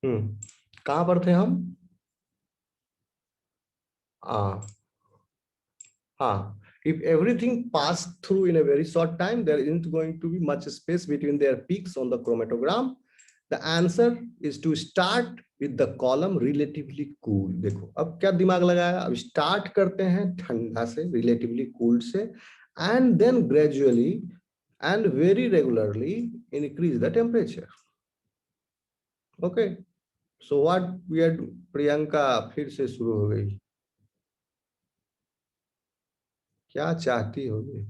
कहाँ पर थे हम? हाँ हाँ, if everything pass through in a very short time, there isn't going to be much space between their peaks on the chromatogram. The answer is to start with the column relatively cool. देखो अब क्या दिमाग लगाया, अब start करते हैं ठंडा से, relatively cool से, and then gradually and very regularly increase the temperature. Okay, so what we are, Priyanka फिर से शुरू हो गई, क्या चाहती होगी?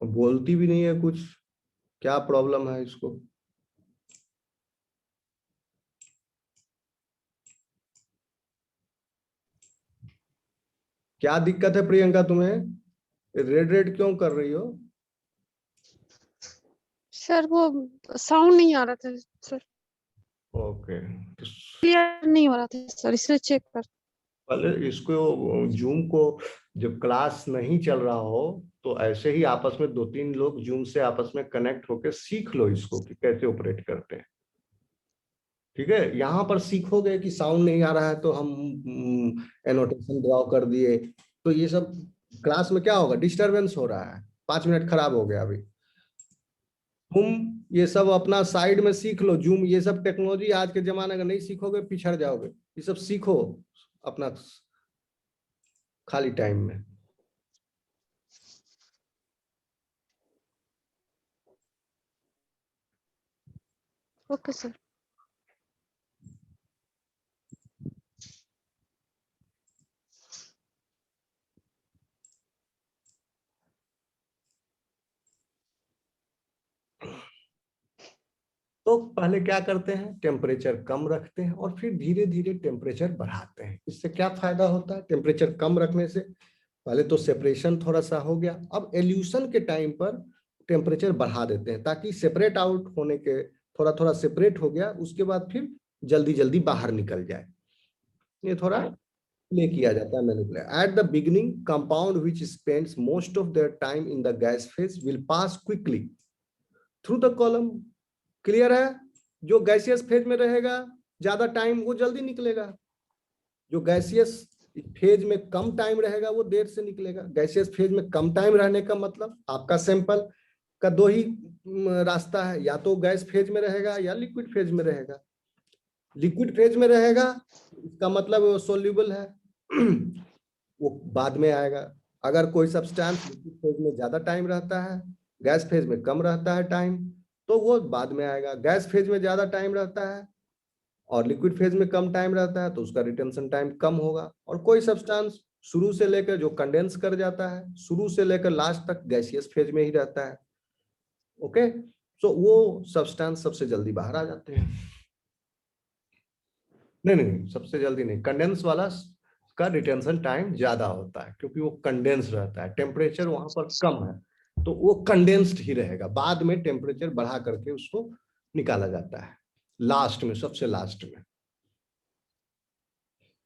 बोलती भी नहीं है कुछ, क्या प्रॉब्लम है इसको? क्या दिक्कत है प्रियंका तुम्हें? रेड रेड क्यों कर रही हो? सर वो साउंड नहीं आ रहा था सर, ओके, तो क्लियर नहीं हो रहा था सर, इसलिए चेक कर। पहले इसको, जूम को, जब क्लास नहीं चल रहा हो तो ऐसे ही आपस में दो तीन लोग जूम से आपस में कनेक्ट होकर सीख लो इसको कि कैसे ऑपरेट करते हैं। ठीक है, यहाँ पर सीखोगे कि साउंड नहीं आ रहा है तो हम एनोटेशन ड्रॉ कर दिए, तो ये सब क्लास में क्या होगा, डिस्टरबेंस हो रहा है, 5 मिनट खराब हो गया अभी। तुम ये सब अपना साइड में सीख लो, जूम ये सब टेक्नोलॉजी आज के जमाने का नहीं सीखोगे पिछड़ जाओगे, ये सब सीखो अपना खाली टाइम में। Okay sir. तो पहले क्या करते हैं, टेम्परेचर कम रखते हैं और फिर धीरे धीरे टेम्परेचर बढ़ाते हैं। इससे क्या फायदा होता है, टेम्परेचर कम रखने से पहले तो सेपरेशन थोड़ा सा हो गया, अब एल्यूशन के टाइम पर टेम्परेचर बढ़ा देते हैं ताकि सेपरेट आउट होने के, थोड़ा थोड़ा सेपरेट हो गया उसके बाद फिर जल्दी जल्दी बाहर निकल जाए, ये थोड़ा प्ले किया जाता है manipulate. At the beginning compound which spends most of their time in the gas phase will pass quickly through the column. Clear है? जो गैसियस फेज में रहेगा ज्यादा टाइम वो जल्दी निकलेगा, जो गैसियस फेज में कम टाइम रहेगा वो देर से निकलेगा। गैसियस फेज में कम टाइम रहने का मतलब आपका सैंपल का दो ही रास्ता है, या तो गैस फेज में रहेगा या लिक्विड फेज में रहेगा। लिक्विड फेज में रहेगा इसका मतलब वो सोल्यूबल है वो बाद में आएगा। अगर कोई सब्सटेंस लिक्विड फेज में ज्यादा टाइम रहता है, गैस फेज में कम रहता है टाइम, तो वो बाद में आएगा। गैस फेज में ज्यादा टाइम रहता है और लिक्विड फेज में कम टाइम रहता है तो उसका रिटेंशन टाइम कम होगा। और कोई सब्सटेंस शुरू से लेकर जो कंडेंस कर जाता है, शुरू से लेकर लास्ट तक गैसियस फेज में ही रहता है। ओके, तो वो सब्सटेंस सबसे जल्दी बाहर आ जाते हैं। नहीं नहीं नहीं, सबसे जल्दी नहीं, कंडेंस वाला का रिटेंशन टाइम ज्यादा होता है क्योंकि वो कंडेंस रहता है, टेम्परेचर वहां पर कम है तो वो कंडेंस्ड ही रहेगा। बाद में टेम्परेचर बढ़ा करके उसको निकाला जाता है लास्ट में, सबसे लास्ट में।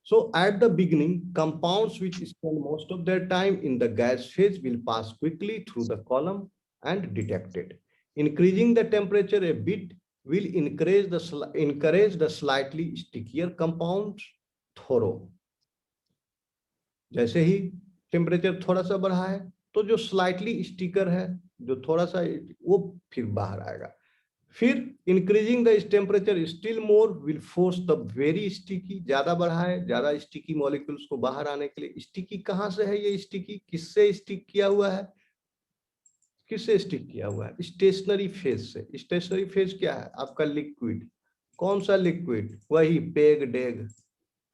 So at the beginning, compounds which spend most of their time in the gas phase will pass quickly through the column and detected. Increasing the temperature a bit will encourage the slightly stickier compounds thorough. जैसे ही temperature थोड़ा सा बढ़ा है तो जो slightly sticker है, जो थोड़ा सा, वो फिर बाहर आएगा। फिर increasing the temperature still more will force the very sticky, ज्यादा बढ़ा है, ज्यादा स्टिकी मॉलिक्यूल्स को बाहर आने के लिए। स्टिकी कहां से है, ये स्टिकी किससे स्टिक किया हुआ है, किससे स्टिक किया हुआ है, स्टेशनरी फेज से। स्टेशनरी फेज क्या है आपका, लिक्विड। कौन सा लिक्विड, वही पेग डेग।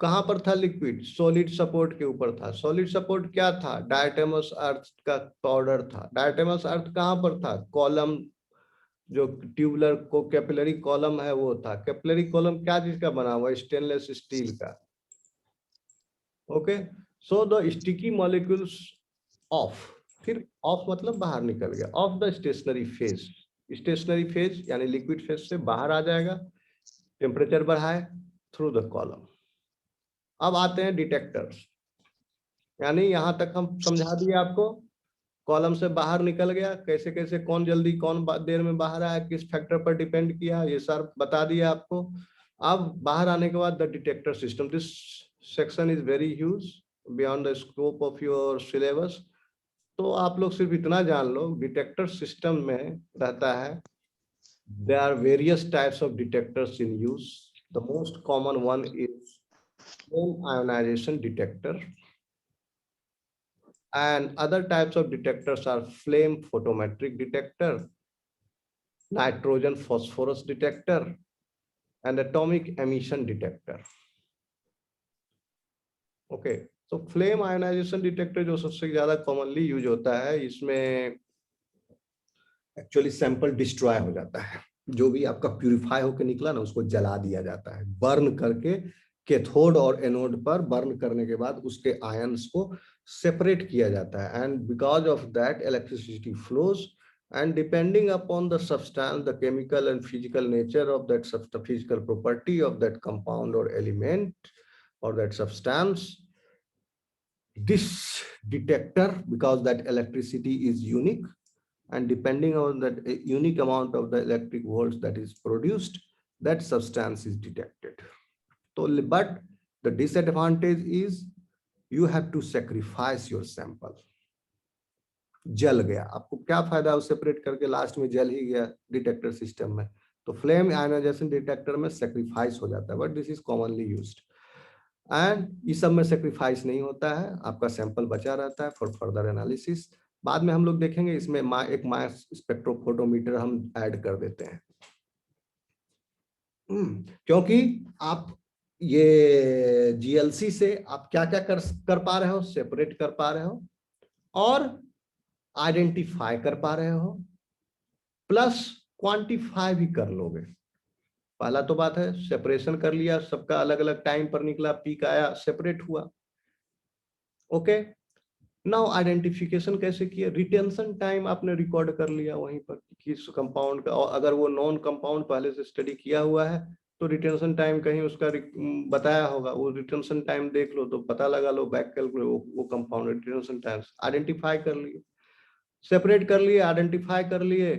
कहां पर था लिक्विड, सॉलिड सपोर्ट के ऊपर था। सॉलिड सपोर्ट क्या था, डायटेमस अर्थ का पाउडर था। डायटेमस अर्थ कहां पर था, कॉलम, जो ट्यूबुलर को कैपिलरी कॉलम है वो था। कैपिलरी कॉलम क्या चीज का बना हुआ, स्टेनलेस स्टील का। Okay, so the sticky molecules of, फिर ऑफ मतलब बाहर निकल गया, of the stationary phase. Stationary phase यानी लिक्विड फेज से बाहर आ जाएगा, टेम्परेचर बढ़ाए थ्रू द कॉलम। अब आते हैं डिटेक्टर्स, यानी यहां तक हम समझा दिए आपको। कॉलम से बाहर निकल गया, कैसे कैसे कौन जल्दी कौन देर में बाहर आया, किस फैक्टर पर डिपेंड किया, ये सर बता दिया आपको। अब बाहर आने के बाद the detector system, this section is very huge beyond the scope of your syllabus. तो आप लोग सिर्फ इतना जान लो, डिटेक्टर सिस्टम में रहता है, there are various types of detectors in use. The most common one is flame ionization detector, and other types of detectors are flame photometric detector, nitrogen phosphorus detector, and atomic emission detector. Okay, so flame ionization detector जो सबसे ज्यादा commonly use होता है, इसमें actually sample destroy हो जाता है, जो भी आपका प्यूरिफाई होकर निकला ना उसको जला दिया जाता है, बर्न करके कैथोड और एनोड पर बर्न करने के बाद उसके आयंस को सेपरेट किया जाता है, and because of that electricity flows, and depending upon the substance, the chemical and physical nature of that substance, physical property of that compound or element or that substance, this detector, because that electricity is unique, and depending on that unique amount of the electric volts that is produced, that substance is detected. So, but the disadvantage is you have to sacrifice your sample. जल गया, आपको क्या फायदा उसे separate करके, last में जल ही गया डिटेक्टर सिस्टम में। तो फ्लेम आयनाइजेशन डिटेक्टर में सेक्रीफाइस हो जाता है, but this is commonly used. And इस सब में सेक्रीफाइस नहीं होता है, आपका सैंपल बचा रहता है फॉर फर्दर एनालिसिस। बाद में हम लोग देखेंगे इसमें एक मास स्पेक्ट्रोफोटोमीटर हम ऐड कर देते हैं, क्योंकि आप ये जीएलसी से आप क्या क्या कर पा रहे हो, सेपरेट कर पा रहे हो और आइडेंटिफाई कर पा रहे हो, प्लस क्वांटिफाई भी कर लोगे। पहला तो बात है सेपरेशन कर लिया, सबका अलग अलग टाइम पर निकला, पीक आया, सेपरेट हुआ। ओके, नाउ आइडेंटिफिकेशन कैसे किया, रिटेंशन टाइम आपने रिकॉर्ड कर लिया वहीं पर किस कंपाउंड का, और अगर वो नॉन कंपाउंड पहले से स्टडी किया हुआ है तो रिटेंशन टाइम कहीं उसका बताया होगा, वो रिटेंशन टाइम देख लो तो पता लगा लो, बैक कैलकुलेट वो कंपाउंड रिटेंशन टाइम आइडेंटिफाई कर लिए, सेपरेट कर लिए, आइडेंटिफाई कर लिए।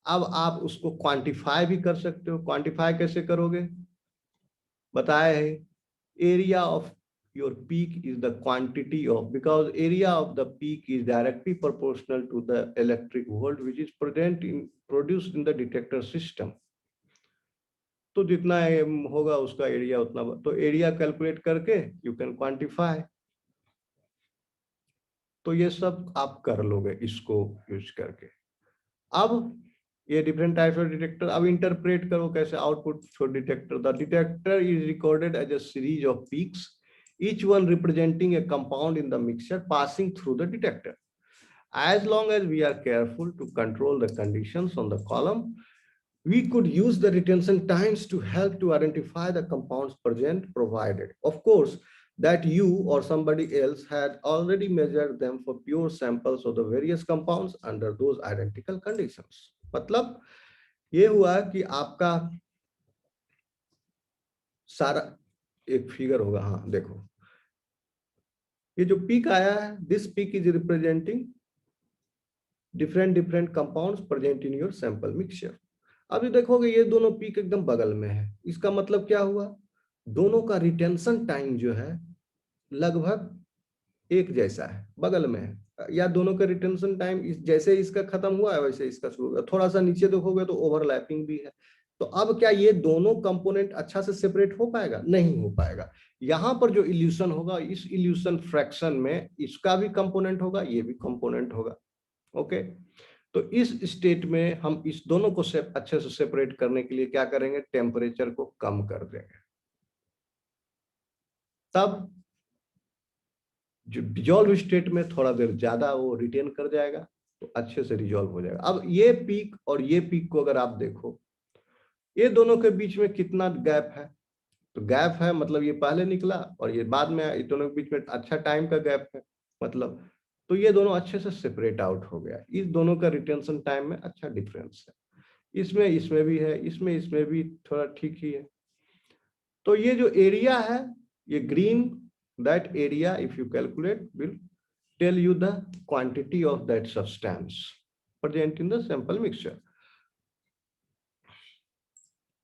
अब आप उसको क्वांटिफाई भी कर सकते हो। क्वांटिफाई कैसे करोगे, बताया है, area of your peak is the quantity of, because area of the peak is directly proportional to the electric volt which is produced in the detector system. तो जितना होगा उसका एरिया उतना, तो एरिया कैलकुलेट करके यू कैन क्वांटिफाई। तो ये सब आप कर लोगे इसको यूज करके। अब ये डिफरेंट टाइप्स ऑफ डिटेक्टर, अब इंटरप्रेट करो कैसे output for detector. The detector is recorded as a series of peaks, each one representing a compound in the mixture passing through the detector. As long as we are careful to control the conditions on the column, we could use the retention times to help to identify the compounds present, provided, of course, that you or somebody else had already measured them for pure samples of the various compounds under those identical conditions. मतलब ये हुआ कि आपका सारा एक figure होगा, हाँ देखो ये जो पीक आया है, this peak is representing different compounds present in your sample mixture. अभी देखोगे ये दोनों पीक एकदम बगल में है, इसका मतलब क्या हुआ, दोनों का रिटेंशन टाइम जो है लगभग एक जैसा है, बगल में है, या दोनों का रिटेंशन टाइम जैसे इसका खत्म हुआ है वैसे इसका शुरू हुआ। थोड़ा सा नीचे देखोगे तो ओवरलैपिंग भी है। तो अब क्या ये दोनों कंपोनेंट अच्छा से सेपरेट हो पाएगा, नहीं हो पाएगा। यहां पर जो इल्यूशन होगा, इस इल्यूशन फ्रैक्शन में इसका भी कंपोनेंट होगा, ये भी कंपोनेंट होगा। ओके, तो इस स्टेट में हम इस दोनों को अच्छे से सेपरेट करने के लिए क्या करेंगे, टेम्परेचर को कम कर देंगे, तब जो डिजॉल्व स्टेट में थोड़ा देर ज्यादा वो रिटेन कर जाएगा, तो अच्छे से रिजॉल्व हो जाएगा। अब ये पीक और ये पीक को अगर आप देखो, ये दोनों के बीच में कितना गैप है, तो गैप है मतलब ये पहले निकला और ये बाद में, ये दोनों के बीच में अच्छा टाइम का गैप है, मतलब तो ये दोनों अच्छे से सेपरेट आउट हो गया। इस दोनों का रिटेंशन टाइम में अच्छा डिफरेंस है, इसमें इसमें भी है, इसमें इसमें भी थोड़ा ठीक ही है। तो ये जो एरिया है, ये green, that area if you calculate will tell you the quantity of that substance present in the sample mixture.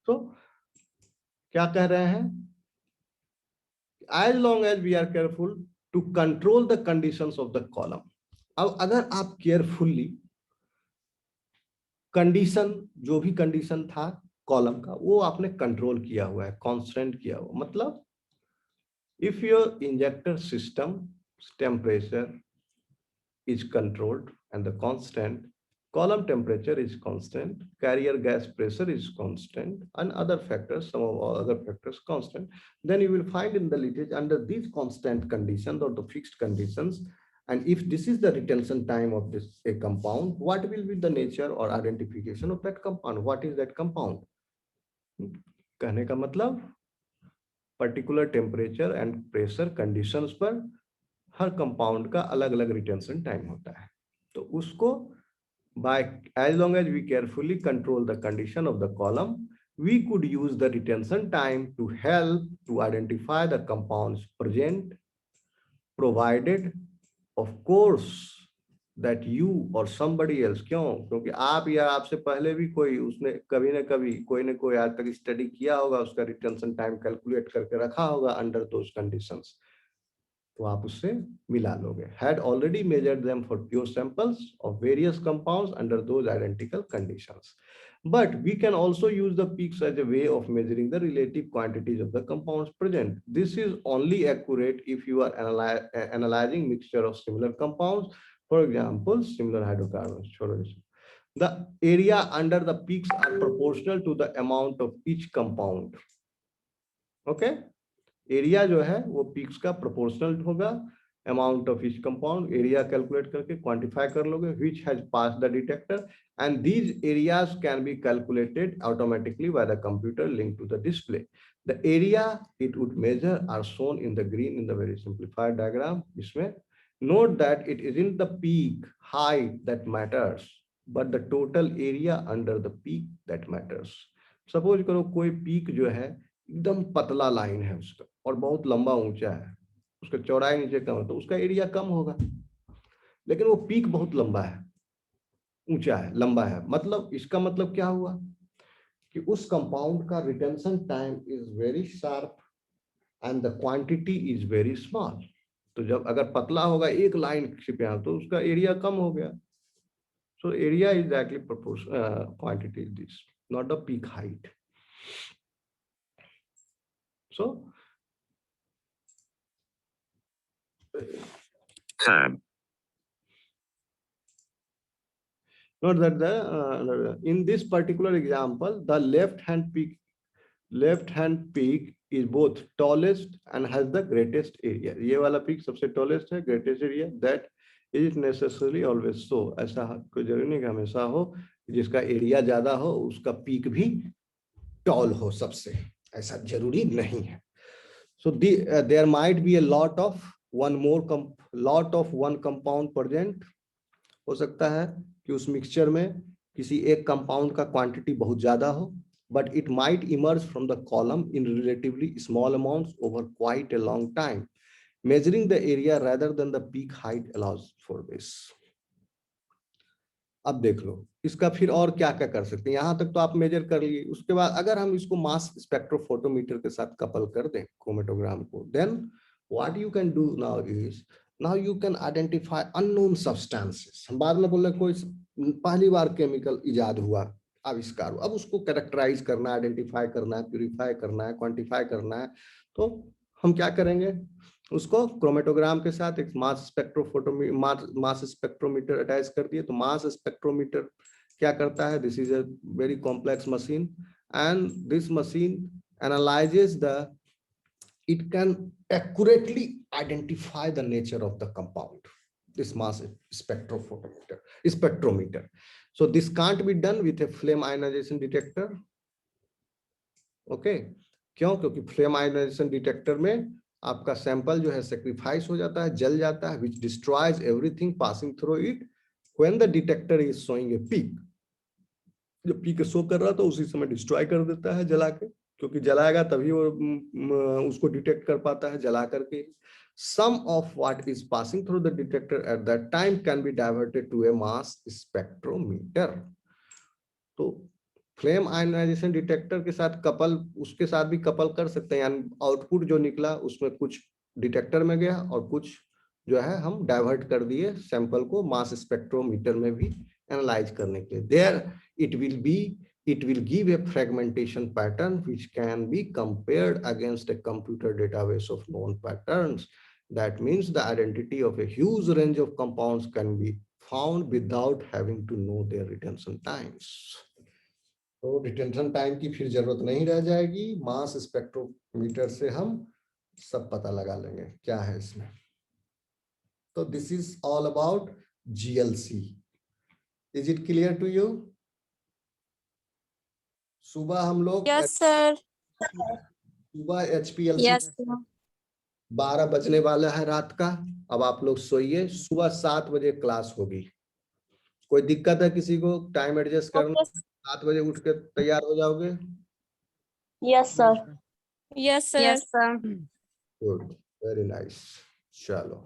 So क्या कह रहे हैं? As long as we are careful to control the conditions of the column. अब अगर आप carefully condition, जो भी condition था कॉलम का, वो आपने कंट्रोल किया हुआ है, कांस्टेंट किया हुआ, मतलब if your injector system temperature is controlled and the constant, column temperature is constant, carrier gas pressure is constant, and other factors, some of all other factors constant, then you will find in the literature under these constant conditions or the fixed conditions, and if this is the retention time of this a compound, what will be the nature or identification of that compound? What is that compound? कहने का मतलब particular temperature and pressure conditions पर हर compound का अलग अलग retention time होता है, तो उसको by as long as we carefully control the condition of the column, we could use the retention time to help to identify the compounds present, provided of course that you or somebody else, क्यों? क्योंकि आप या आपसे पहले भी कोई उसने कभी ना कभी कोई ना कोई आज तक स्टडी किया होगा, उसका रिटेंशन टाइम कैलकुलेट करके रखा होगा अंडर दोज कंडीशंस, तो आप उससे मिला लोगे. Had already measured them for pure samples of various compounds under those identical conditions. But we can also use the peaks as a way of measuring the relative quantities of the compounds present. This is only accurate if you are analyzing mixture of similar compounds, for example, similar hydrocarbons. The area under the peaks are proportional to the amount of each compound. Okay? Area जो है वो peaks का proportional होगा amount of each compound, area calculate करके quantify कर लोगे which has pass the detector, and these areas can be calculated automatically by the computer link to the display. The area it would measure are shown in the green in the very simplified diagram. इसमें note that it isn't the peak height that matters but the total area under the peak that matters. Suppose करो कोई peak जो है एकदम पतला line है उसका और बहुत लंबा ऊंचा है, उसका चौड़ाई नीचे कम है, तो उसका एरिया कम होगा. लेकिन वो पीक बहुत लंबा है, ऊंचा है, लंबा है, मतलब इसका मतलब क्या हुआ कि उस कंपाउंड का retention time is very sharp and the quantity is very small. तो जब अगर पतला होगा एक लाइन छिपा तो उसका एरिया कम हो गया. So area is actually proportional quantity is this, not the peak height. So Tab. note that the in this particular example, the left hand peak is both tallest and has the greatest area. ये वाला peak सबसे tallest है, greatest area. That is necessarily always so. ऐसा कोई जरूरी नहीं कि हमेशा हो, जिसका एरिया ज्यादा हो उसका पीक भी टॉल हो सबसे, ऐसा जरूरी नहीं है. So there might be a lot of one compound present. हो सकता है कि उस मिक्सचर में किसी एक कंपाउंड का क्वांटिटी बहुत ज्यादा हो, but it might emerge from the column in relatively small amounts over quite a long time. Measuring the area rather than the peak height allows for this. अब देख लो इसका फिर और क्या क्या कर सकते हैं. यहां तक तो आप मेजर कर लिए, उसके बाद अगर हम इसको मास स्पेक्ट्रोफोटोमीटर के साथ कपल कर दें क्रोमेटोग्राम को, then what you can do now is, now you can identify unknown substances. हम बाद में बोल रहे कोई पहली बार केमिकल इजाद हुआ, आविष्कार हुआ, अब उसको कैरेक्टराइज करना, आइडेंटिफाई करना है, प्यूरिफाई करना है, क्वांटिफाई करना है. तो हम क्या करेंगे, उसको क्रोमेटोग्राम के साथ एक मास स्पेक्ट्रोमीटर अटैच कर दिए. तो मास स्पेक्ट्रोमीटर क्या करता है, this is a very complex machine and this machine analyses the, it can accurately identify the nature of the compound, this mass spectrometer. So this can't be done with a flame ionization detector. Okay, क्यों? क्योंकि flame ionisation detector में आपका sample जो है sacrifice हो जाता है, जल जाता है, which destroys everything passing through it when the detector is showing a peak. जब पीक शो कर रहा तो उसी समय डिस्ट्रॉय कर देता है जला के, क्योंकि जलाएगा तभी वो उसको डिटेक्ट कर पाता है, जला करके. Some of what is passing through the detector at that time can be diverted to a mass spectrometer. तो फ्लेम आयनाइजेशन डिटेक्टर के साथ कपल, उसके साथ भी कपल कर सकते हैं, यानी आउटपुट जो निकला उसमें कुछ डिटेक्टर में गया और कुछ जो है हम डाइवर्ट कर दिए सैंपल को मास स्पेक्ट्रोमीटर में भी एनालाइज करने के लिए. There it will give a fragmentation pattern which can be compared against a computer database of known patterns. That means the identity of a huge range of compounds can be found without having to know their retention times. तो retention time की फिर जरूरत नहीं रह जाएगी, मास spectrometer से हम सब पता लगा लेंगे क्या है इसमें. तो this is all about GLC. Is it clear to you? सुबह हम लोग यस सर. सुबह HPLC यस सर. 12 बजने वाला है रात का. अब आप लोग सोइए, सुबह 7 बजे क्लास होगी. कोई दिक्कत है किसी को? टाइम एडजस्ट करना, 7 बजे उठ के तैयार हो जाओगे? Yes sir. Yes sir. Yes sir. Good, very nice. चलो,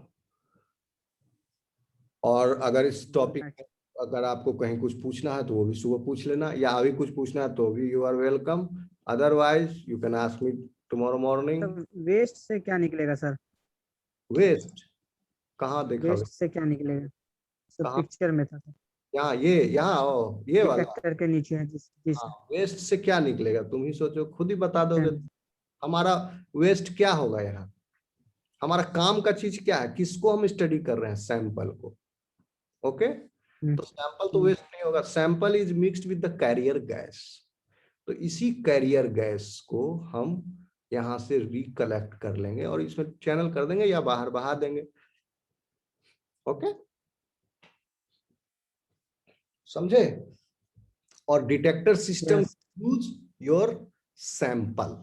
और अगर इस टॉपिक अगर आपको कहीं कुछ पूछना है तो वो भी सुबह पूछ लेना, या अभी कुछ पूछना है तो भी you are welcome. Otherwise you can ask me tomorrow morning. Waste से क्या निकलेगा सर? वेस्ट कहाँ देखा? वेस्ट से क्या निकलेगा सर? कहाँ? पिक्चर में था यहाँ ये वाला डिटेक्टर के नीचे है जिस वेस्ट से क्या निकलेगा? तुम ही सोचो, खुद ही बता दोगे. हमारा वेस्ट क्या होगा? यहाँ हमारा काम का चीज क्या है? किसको हम स्टडी कर रहे हैं? सैंपल को. ओके, तो सैंपल तो वेस्ट नहीं होगा. Sample is mixed with the carrier gas. तो इसी कैरियर गैस को हम यहां से रिकलेक्ट कर लेंगे और इसमें चैनल कर देंगे या बाहर बहा देंगे. ओके, समझे? और detector system use your sample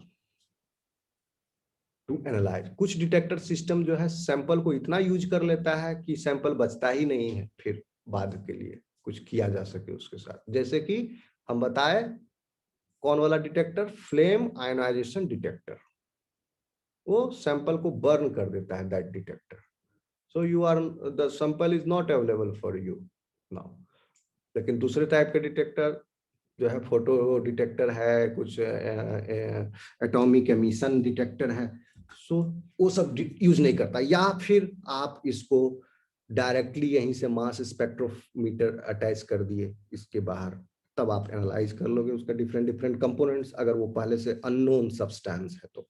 to analyse. कुछ डिटेक्टर सिस्टम जो है सैंपल को इतना यूज कर लेता है कि सैंपल बचता ही नहीं है फिर बाद के लिए कुछ किया जा सके उसके साथ. जैसे कि हम बताए कौन वाला डिटेक्टर? Flame ionisation detector. वो सैंपल को बर्न कर देता है that detector. So you are the sample is not available for you now. लेकिन दूसरे टाइप के डिटेक्टर जो है, फोटो डिटेक्टर है, कुछ एटॉमिक एमिशन डिटेक्टर है, सो वो सब यूज नहीं करता. या फिर आप इसको डायरेक्टली यहीं से मास स्पेक्ट्रोमीटर अटैच कर दिए इसके बाहर, तब आप एनालाइज कर लोगे उसका डिफरेंट कंपोनेंट्स, अगर वो पहले से अननोन सब्सटेंस है तो.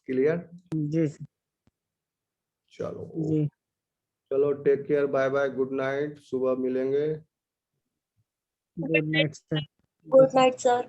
क्लियर? जी चलो जी. चलो, take care, bye bye, good night. सुबह मिलेंगे. Good night sir. Good night sir.